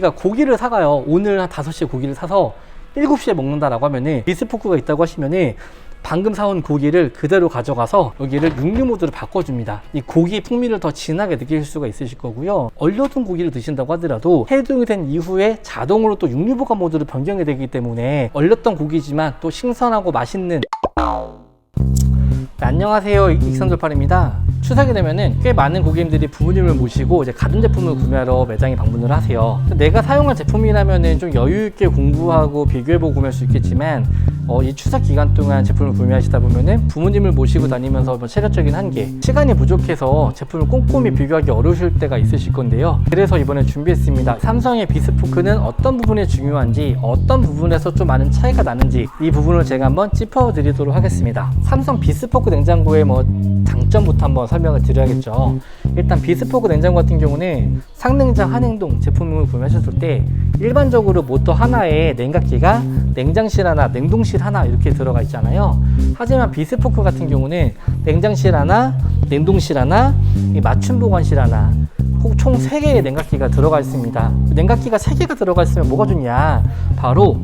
그러니까 고기를 사가요. 오늘 한 5시에 고기를 사서 7시에 먹는다라고 하면은 비스포크가 있다고 하시면은 방금 사온 고기를 그대로 가져가서 여기를 육류 모드로 바꿔줍니다. 이 고기의 풍미를 더 진하게 느낄 수가 있으실 거고요. 얼려둔 고기를 드신다고 하더라도 해동이 된 이후에 자동으로 또 육류 보관 모드로 변경이 되기 때문에 얼렸던 고기지만 또 신선하고 맛있는. 네, 안녕하세요, 익선돌팔입니다. 추석이 되면은 꽤 많은 고객님들이 부모님을 모시고 이제 가전제품을 구매하러 매장에 방문을 하세요. 내가 사용할 제품이라면은 좀 여유있게 공부하고 비교해보고 구매할 수 있겠지만 이 추석 기간 동안 제품을 구매하시다 보면은 부모님을 모시고 다니면서 체력적인 한계, 시간이 부족해서 제품을 꼼꼼히 비교하기 어려우실 때가 있으실 건데요. 그래서 이번에 준비했습니다. 삼성의 비스포크는 어떤 부분이 중요한지, 어떤 부분에서 좀 많은 차이가 나는지 이 부분을 제가 한번 짚어드리도록 하겠습니다. 삼성 비스포크 냉장고의 장점부터 한번 설명을 드려야겠죠. 일단 비스포크 냉장고 같은 경우는 상냉장, 하냉동 제품을 구매하셨을 때 일반적으로 모터 하나에 냉각기가 냉장실 하나, 냉동실 하나 이렇게 들어가 있잖아요. 하지만 비스포크 같은 경우는 냉장실 하나, 냉동실 하나, 맞춤 보관실 하나, 총 3개의 냉각기가 들어가 있습니다. 냉각기가 3개가 들어가 있으면 뭐가 좋냐, 바로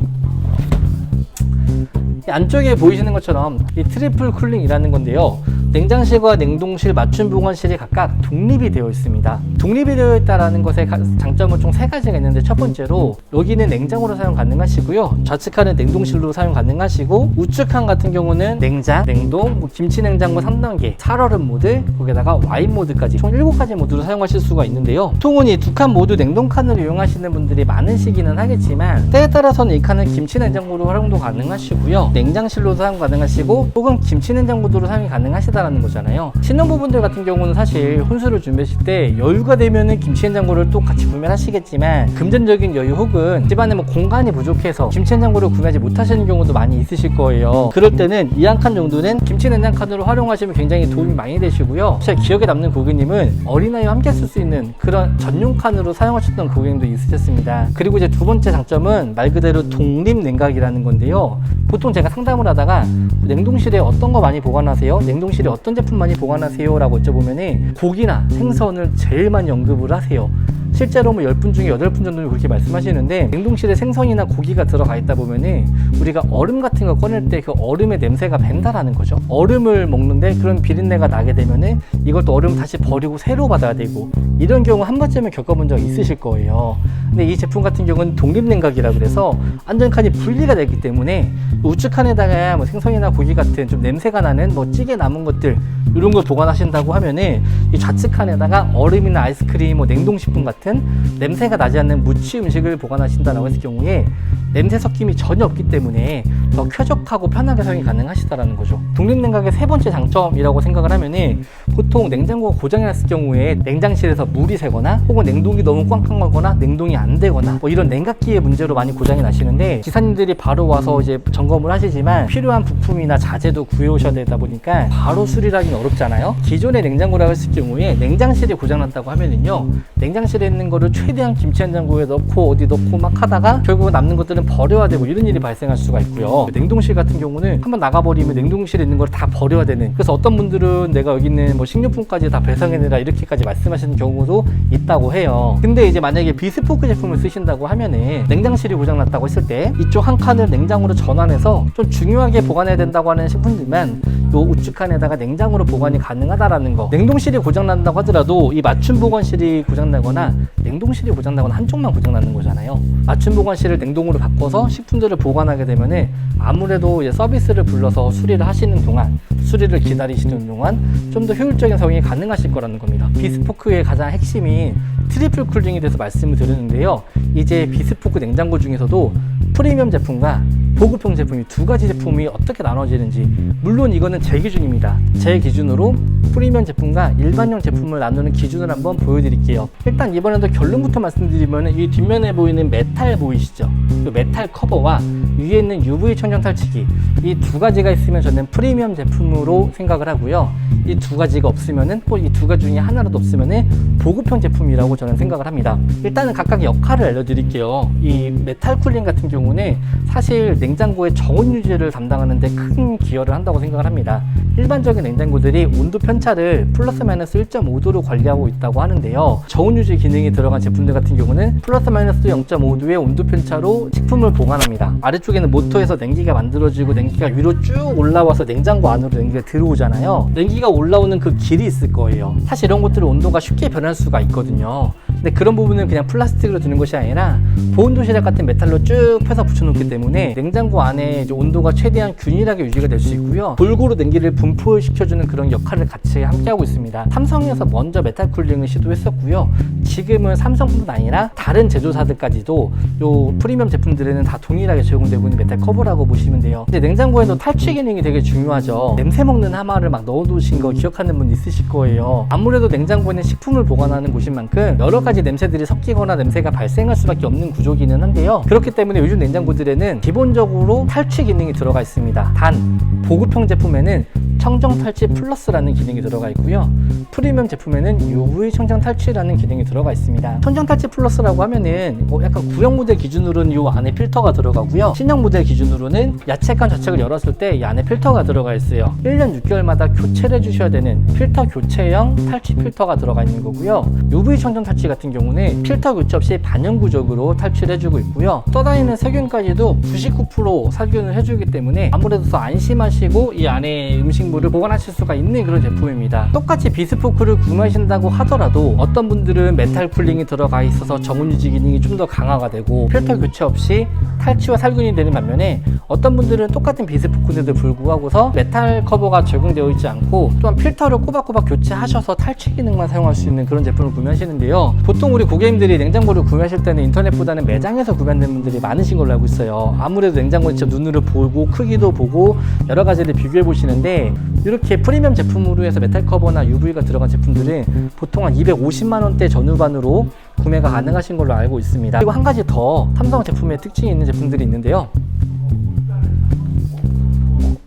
안쪽에 보이시는 것처럼 이 트리플 쿨링이라는 건데요. 냉장실과 냉동실, 맞춤 보관실이 각각 독립이 되어 있습니다. 독립이 되어 있다는 것의 장점은 총 3가지가 있는데, 첫 번째로 여기는 냉장고로 사용 가능하시고요. 좌측칸은 냉동실로 사용 가능하시고, 우측칸 같은 경우는 냉장, 냉동, 김치 냉장고 3단계, 살얼음 모드, 거기다가 와인 모드까지 총 7가지 모드로 사용하실 수가 있는데요. 보통은 이 두 칸 모두 냉동칸을 이용하시는 분들이 많으시기는 하겠지만, 때에 따라서는 이 칸은 김치 냉장고로 활용도 가능하시고요. 냉장실로 사용 가능하시고, 혹은 김치 냉장고로 사용이 가능하시다라는 거잖아요. 신혼부분들 같은 경우는 사실 혼수를 준비하실 때 여유가 되면은 김치 냉장고를 또 같이 구매를 하시겠지만, 금전적인 여유 혹은 집안에 공간이 부족해서 김치 냉장고를 구매하지 못하시는 경우도 많이 있으실 거예요. 그럴 때는 이 한 칸 정도는 김치 냉장 칸으로 활용하시면 굉장히 도움이 많이 되시고요. 제 기억에 남는 고객님은 어린아이와 함께 쓸 수 있는 그런 전용 칸으로 사용하셨던 고객님도 있으셨습니다. 그리고 이제 두 번째 장점은 말 그대로 독립 냉각이라는 건데요. 보통 제가 상담을 하다가 냉동실에 어떤 거 많이 보관하세요? 냉동실에 어떤 제품 많이 보관하세요? 라고 여쭤보면 고기나 생선을 제일 많이 언급을 하세요. 실제로 10분 중에 8분 정도는 그렇게 말씀하시는데, 냉동실에 생선이나 고기가 들어가 있다 보면은 우리가 얼음 같은 거 꺼낼 때 그 얼음의 냄새가 밴다라는 거죠. 얼음을 먹는데 그런 비린내가 나게 되면은 이것도 얼음 다시 버리고 새로 받아야 되고, 이런 경우 한 번쯤은 겪어본 적 있으실 거예요. 근데 이 제품 같은 경우는 독립냉각이라 그래서 안전칸이 분리가 되기 때문에 우측칸에다가 생선이나 고기 같은 좀 냄새가 나는 찌개 남은 것들, 이런 걸 보관하신다고 하면은 이 좌측칸에다가 얼음이나 아이스크림, 냉동식품 같은 냄새가 나지 않는 무치 음식을 보관하신다라고 했을 경우에 냄새 섞임이 전혀 없기 때문에 더 쾌적하고 편하게 사용이 가능하시다라는 거죠. 독립냉각의 3번째 장점이라고 생각을 하면은, 보통 냉장고가 고장이 났을 경우에 냉장실에서 물이 새거나 혹은 냉동이 너무 꽝꽝하거나 냉동이 안 되거나 이런 냉각기의 문제로 많이 고장이 나시는데, 기사님들이 바로 와서 이제 점검을 하시지만 필요한 부품이나 자재도 구해오셔야 되다 보니까 바로 수리하기는 어렵잖아요. 기존의 냉장고라고 했을 경우에 냉장실이 고장났다고 하면은요, 냉장실에 있는 거를 최대한 김치 냉장고에 넣고 어디 넣고 막 하다가 결국은 남는 것들은 버려야 되고, 이런 일이 발생할 수가 있고요. 냉동실 같은 경우는 한번 나가버리면 냉동실에 있는 걸 다 버려야 되는, 그래서 어떤 분들은 내가 여기 있는 식료품까지 다 배송해내라 이렇게까지 말씀하시는 경우도 있다고 해요. 근데 이제 만약에 비스포크 제품을 쓰신다고 하면은 냉장실이 고장났다고 했을 때 이쪽 한 칸을 냉장으로 전환해서 좀 중요하게 보관해야 된다고 하는 식품들만 요 우측 칸에다가 냉장으로 보관이 가능하다라는 거. 냉동실이 고장난다고 하더라도 이 맞춤 보관실이 고장나거나 냉동실이 고장나거나 한쪽만 고장나는 거잖아요. 맞춤 보관실을 냉동으로 바꿔서 식품들을 보관하게 되면은 아무래도 이제 서비스를 불러서 수리를 하시는 동안, 수리를 기다리시는 동안 좀 더 효율적인 사용이 가능하실 거라는 겁니다. 비스포크의 가장 핵심인 트리플 쿨링에 대해서 말씀을 드렸는데요. 이제 비스포크 냉장고 중에서도 프리미엄 제품과 보급형 제품이 2가지 제품이 어떻게 나눠지는지, 물론 이거는 제 기준입니다. 제 기준으로 프리미엄 제품과 일반형 제품을 나누는 기준을 한번 보여드릴게요. 일단 이번에도 결론부터 말씀드리면, 이 뒷면에 보이는 메탈 보이시죠? 이 메탈 커버와 위에 있는 UV 청정 탈취기, 이 2가지가 있으면 저는 프리미엄 제품으로 생각을 하고요. 이 2가지가 없으면은, 이 2가지 중에 하나라도 없으면은 보급형 제품이라고 저는 생각을 합니다. 일단은 각각의 역할을 알려드릴게요. 이 메탈 쿨링 같은 경우는 사실 냉장고의 저온 유지를 담당하는 데 큰 기여를 한다고 생각을 합니다. 일반적인 냉장고들이 온도 편입 편차를 플러스 마이너스 1.5도로 관리하고 있다고 하는데요. 저온 유지 기능이 들어간 제품들 같은 경우는 플러스 마이너스 0.5도의 온도 편차로 식품을 보관합니다. 아래쪽에는 모터에서 냉기가 만들어지고 냉기가 위로 쭉 올라와서 냉장고 안으로 냉기가 들어오잖아요. 냉기가 올라오는 그 길이 있을 거예요. 사실 이런 것들은 온도가 쉽게 변할 수가 있거든요. 근데 그런 부분은 그냥 플라스틱으로 두는 것이 아니라 보온도시락 같은 메탈로 쭉 펴서 붙여놓기 때문에 냉장고 안에 이제 온도가 최대한 균일하게 유지가 될 수 있고요. 골고루 냉기를 분포시켜주는 그런 역할을 같이 함께하고 있습니다. 삼성에서 먼저 메탈 쿨링을 시도했었고요. 지금은 삼성뿐만 아니라 다른 제조사들까지도 요 프리미엄 제품들에는 다 동일하게 제공되고 있는 메탈 커버라고 보시면 돼요. 근데 냉장고에도 탈취 기능이 되게 중요하죠. 냄새 먹는 하마를 막 넣어두신 거 기억하는 분 있으실 거예요. 아무래도 냉장고에는 식품을 보관하는 곳인 만큼 여러 가지 냄새들이 섞이거나 냄새가 발생할 수밖에 없는 구조기는 한데요. 그렇기 때문에 요즘 냉장고들에는 기본적으로 탈취 기능이 들어가 있습니다. 단 보급형 제품에는 청정 탈취 플러스라는 기능이 들어가 있고요. 프리미엄 제품에는 UV 청정 탈취라는 기능이 들어가 있습니다. 청정 탈취 플러스라고 하면은 뭐 약간 구형 모델 기준으로는 이 안에 필터가 들어가고요. 신형 모델 기준으로는 야채칸 좌측을 열었을 때 이 안에 필터가 들어가 있어요. 1년 6개월마다 교체를 해주셔야 되는 필터 교체형 탈취 필터가 들어가 있는 거고요. UV 청정 탈취 같은 경우는 필터 교체 없이 반영구적으로 탈취를 해주고 있고요. 떠다니는 세균까지도 99% 살균을 해주기 때문에 아무래도 더 안심하시고 이 안에 음식물을 보관하실 수가 있는 그런 제품입니다. 똑같이 비스포크를 구매하신다고 하더라도 어떤 분들은 메탈 쿨링이 들어가 있어서 저온 유지 기능이 좀 더 강화가 되고 필터 교체 없이 탈취와 살균이 되는 반면에 어떤 분들은 똑같은 비스포크인데도 불구하고서 메탈 커버가 적용되어 있지 않고 또한 필터를 꼬박꼬박 교체하셔서 탈취 기능만 사용할 수 있는 그런 제품을 구매하시는데요. 보통 우리 고객님들이 냉장고를 구매하실 때는 인터넷보다는 매장에서 구매하는 분들이 많으신 걸로 알고 있어요. 아무래도 냉장고는 직접 눈으로 보고 크기도 보고 여러 가지를 비교해 보시는데 이렇게 프리미엄 제품으로 해서 메탈 커버나 UV가 들어간 제품들은 보통 한 250만 원대 전후반으로 구매가 가능하신 걸로 알고 있습니다. 그리고 한 가지 더 삼성 제품의 특징이 있는 제품들이 있는데요.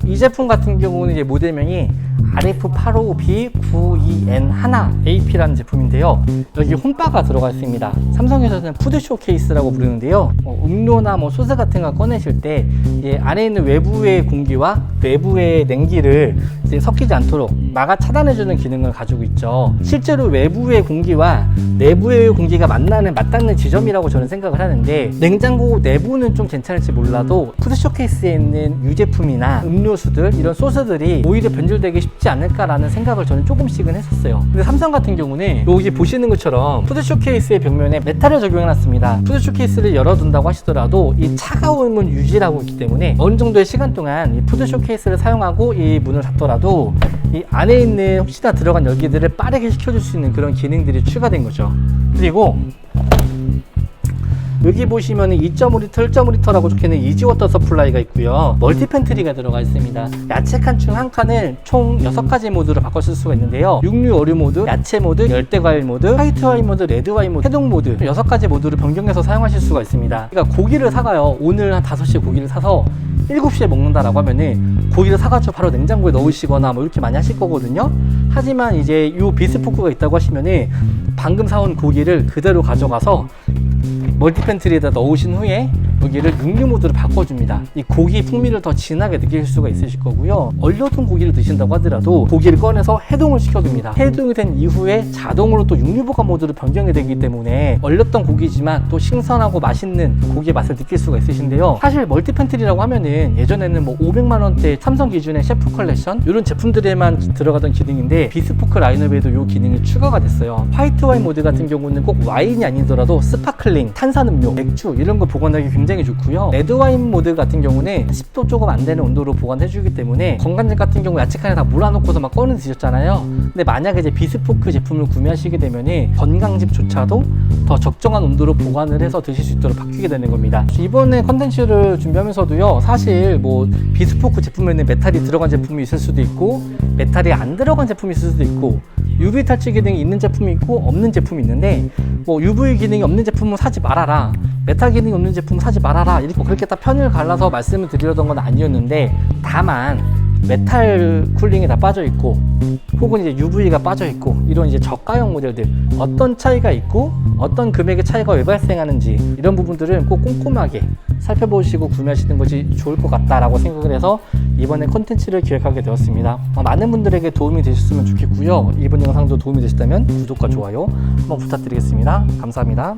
이 제품 같은 경우는 이제 모델명이 RF85B92N1AP라는 제품인데요. 여기 홈바가 들어가 있습니다. 삼성에서는 푸드 쇼케이스라고 부르는데요. 음료나 소스 같은 거 꺼내실 때 안에 있는 외부의 공기와 외부의 냉기를 이제 섞이지 않도록 막아 차단해주는 기능을 가지고 있죠. 실제로 외부의 공기와 내부의 공기가 맞닿는 지점이라고 저는 생각을 하는데 냉장고 내부는 좀 괜찮을지 몰라도 푸드 쇼케이스에 있는 유제품이나 음료수들 이런 소스들이 오히려 변질되기 쉽지 않을까라는 생각을 저는 조금씩은 했었어요. 근데 삼성 같은 경우는 여기 보시는 것처럼 푸드 쇼케이스의 벽면에 메탈을 적용해놨습니다. 푸드 쇼케이스를 열어둔다고 하시더라도 이 차가움은 유지하고 있기 때문에 어느 정도의 시간 동안 이 푸드 쇼케이스를 사용하고 이 문을 닫더라도 이 안에 있는 혹시나 들어간 열기들을 빠르게 식혀줄 수 있는 그런 기능들이 추가된 거죠. 그리고 여기 보시면 2.5리터, 1.5리터라고 적혀있는 이지워터 서플라이가 있고요. 멀티 팬트리가 들어가 있습니다. 야채 칸 중 한 칸을 총 6가지 모드로 바꿔 쓸 수가 있는데요. 육류 어류 모드, 야채 모드, 열대 과일 모드, 화이트 와인 모드, 레드 와인 모드, 해동 모드 6가지 모드를 변경해서 사용하실 수가 있습니다. 그러니까 고기를 사가요. 오늘 한 5시에 고기를 사서 7시에 먹는다라고 하면은 고기를 사가지고 바로 냉장고에 넣으시거나 이렇게 많이 하실 거거든요. 하지만 이제 이 비스포크가 있다고 하시면은 방금 사온 고기를 그대로 가져가서 멀티 팬트리에다 넣으신 후에 여기를 육류 모드로 바꿔줍니다. 이 고기 풍미를 더 진하게 느낄 수가 있으실 거고요. 얼려둔 고기를 드신다고 하더라도 고기를 꺼내서 해동을 시켜줍니다. 해동이 된 이후에 자동으로 또 육류 보관 모드로 변경이 되기 때문에 얼렸던 고기지만 또 신선하고 맛있는 고기의 맛을 느낄 수가 있으신데요. 사실 멀티 팬트리라고 하면은 예전에는 500만 원대 삼성 기준의 셰프 컬렉션 이런 제품들에만 들어가던 기능인데 비스포크 라인업에도 이 기능이 추가가 됐어요. 화이트 와인 모드 같은 경우는 꼭 와인이 아니더라도 스파클링, 탄산음료, 맥주 이런 거 보관하기 굉장히 좋고요. 레드와인 모드 같은 경우는 10도 조금 안 되는 온도로 보관해주기 때문에 건강즙 같은 경우 야채칸에 다 몰아놓고서 막 꺼내 드셨잖아요. 근데 만약에 이제 비스포크 제품을 구매하시게 되면 건강즙조차도 더 적정한 온도로 보관을 해서 드실 수 있도록 바뀌게 되는 겁니다. 이번에 컨텐츠를 준비하면서도요, 사실 비스포크 제품에는 메탈이 들어간 제품이 있을 수도 있고 메탈이 안 들어간 제품이 있을 수도 있고 UV 탈취 기능이 있는 제품이 있고 없는 제품이 있는데 UV 기능이 없는 제품은 사지 말아라, 메탈 기능이 없는 제품은 사지 말아라 이렇게 그렇게 딱 편을 갈라서 말씀을 드리려던 건 아니었는데, 다만 메탈 쿨링이 다 빠져 있고 혹은 이제 UV가 빠져 있고 이런 이제 저가형 모델들 어떤 차이가 있고 어떤 금액의 차이가 왜 발생하는지 이런 부분들은 꼭 꼼꼼하게 살펴보시고 구매하시는 것이 좋을 것 같다라고 생각을 해서 이번에 콘텐츠를 기획하게 되었습니다. 많은 분들에게 도움이 되셨으면 좋겠고요. 이번 영상도 도움이 되셨다면 구독과 좋아요 한번 부탁드리겠습니다. 감사합니다.